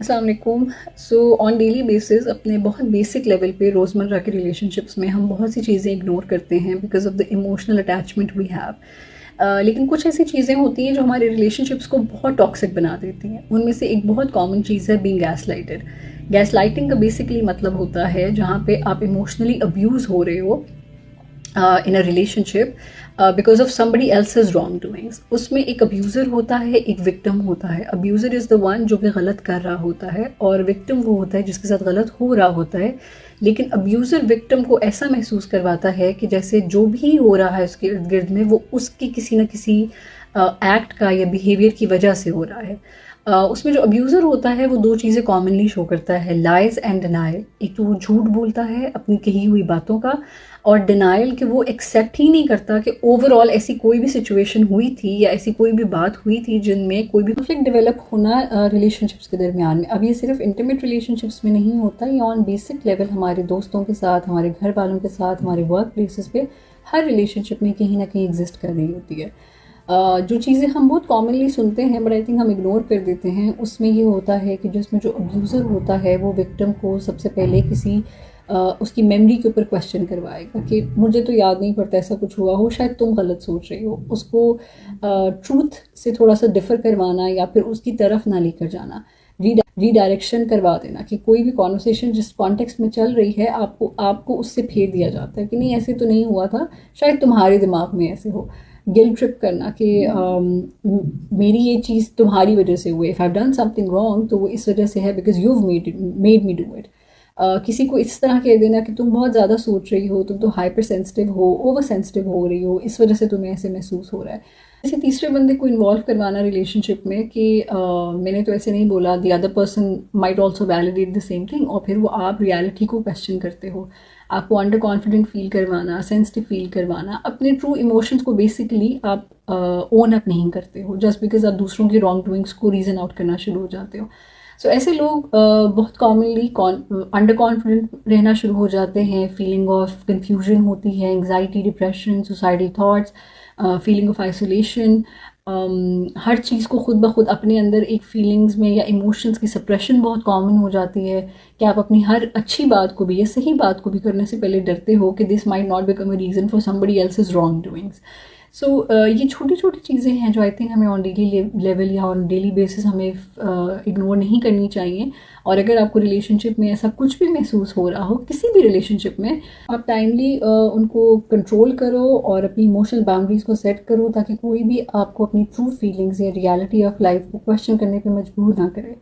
अस्सलाम वालेकुम। So on daily basis अपने बहुत बेसिक लेवल पे रोज़मर्रा के रिलेशनशिप्स में हम बहुत सी चीज़ें इग्नोर करते हैं because of the emotional attachment we have. लेकिन कुछ ऐसी चीज़ें होती हैं जो हमारे रिलेशनशिप्स को बहुत टॉक्सिक बना देती हैं। उनमें से एक बहुत कॉमन चीज़ है बीइंग गैसलाइटेड। गैसलाइटिंग का बेसिकली मतलब होता है जहाँ पे आप इमोशनली अब्यूज़ हो रहे हो in a relationship because of somebody else's wrong doings. उसमें एक अब्यूज़र होता है, एक विक्टिम होता है। अब्यूज़र इज़ द वन जो कि गलत कर रहा होता है और विक्टिम वो होता है जिसके साथ गलत हो रहा होता है। लेकिन अब्यूज़र विक्टिम को ऐसा महसूस करवाता है कि जैसे जो भी हो रहा है उसके इर्द गिर्द में वो उसकी किसी न किसी एक्ट का या बिहेवियर की वजह से हो रहा है। उसमें जो अब्यूज़र होता है वो दो चीज़ें कॉमनली शो करता है, लाइज एंड डिनाइल। एक तो वो झूठ बोलता है अपनी कही हुई बातों का, और डिनाइल कि वो एक्सेप्ट ही नहीं करता कि ओवरऑल ऐसी कोई भी सिचुएशन हुई थी या ऐसी कोई भी बात हुई थी जिनमें कोई भी कॉन्फ्लिक्ट डेवलप होना रिलेशनशिप्स के दरमियान में। अब ये सिर्फ इंटीमेट रिलेशनशिप्स में नहीं होता, ये ऑन बेसिक लेवल हमारे दोस्तों के साथ, हमारे घर वालों के साथ, हमारे वर्क प्लेसेस पे हर रिलेशनशिप में कहीं ना कहीं एग्जिस्ट कर रही होती है। जो चीज़ें हम बहुत कॉमनली सुनते हैं बट आई थिंक हम इग्नोर कर देते हैं, उसमें ये होता है कि जिसमें जो अब्यूज़र होता है वो विक्टिम को सबसे पहले किसी उसकी मेमोरी के ऊपर क्वेश्चन करवाएगा कि मुझे तो याद नहीं पड़ता ऐसा कुछ हुआ हो, शायद तुम गलत सोच रही हो। उसको ट्रूथ से थोड़ा सा डिफ़र करवाना या फिर उसकी तरफ ना लेकर जाना, रीडायरेक्शन करवा देना कि कोई भी कॉन्वर्सेशन जिस कॉन्टेक्स्ट में चल रही है आपको आपको उससे फेर दिया जाता है कि नहीं ऐसे तो नहीं हुआ था, शायद तुम्हारे दिमाग में ऐसे हो। गिल्ट ट्रिप करना कि मेरी ये चीज़ तुम्हारी वजह से हुई, if I done something wrong तो वो इस वजह से है because you made me do it. किसी को इस तरह कह देना कि तुम बहुत ज़्यादा सोच रही हो, तुम तो हाइपर सेंसिटिव हो, ओवर सेंसिटिव हो रही हो, इस वजह से तुम्हें ऐसे महसूस हो रहा है। किसी तीसरे बंदे को इन्वॉल्व करवाना रिलेशनशिप में कि मैंने तो ऐसे नहीं बोला, the other person might also validate the same thing, और फिर वो आप रियलिटी को क्वेश्चन करते हो। आपको अंडर कॉन्फिडेंट फील करवाना, सेंसिटिव फील करवाना, अपने ट्रू इमोशंस को बेसिकली आप ओन अप नहीं करते हो जस्ट बिकॉज आप दूसरों की रॉन्ग डूइंग्स को रीज़न आउट करना शुरू हो जाते हो। सो ऐसे लोग बहुत कॉमनली अंडर कॉन्फिडेंट रहना शुरू हो जाते हैं। फीलिंग ऑफ कंफ्यूजन होती है, anxiety, depression, suicidal thoughts, feeling of isolation. हर चीज़ को खुद ब खुद अपने अंदर एक फीलिंग्स में या इमोशंस की सप्रेशन बहुत कॉमन हो जाती है कि आप अपनी हर अच्छी बात को भी या सही बात को भी करने से पहले डरते हो कि this might not become a reason for somebody else's wrong doings. So ये छोटी छोटी चीज़ें हैं जो आई थिंक हमें ऑन डेली लेवल या ऑन डेली बेसिस हमें इग्नोर नहीं करनी चाहिए। और अगर आपको रिलेशनशिप में ऐसा कुछ भी महसूस हो रहा हो, किसी भी रिलेशनशिप में, आप टाइमली उनको कंट्रोल करो और अपनी इमोशनल बाउंड्रीज को सेट करो ताकि कोई भी आपको अपनी ट्रू फीलिंग्स या रियलिटी ऑफ लाइफ को क्वेश्चन करने पे मजबूर ना करे।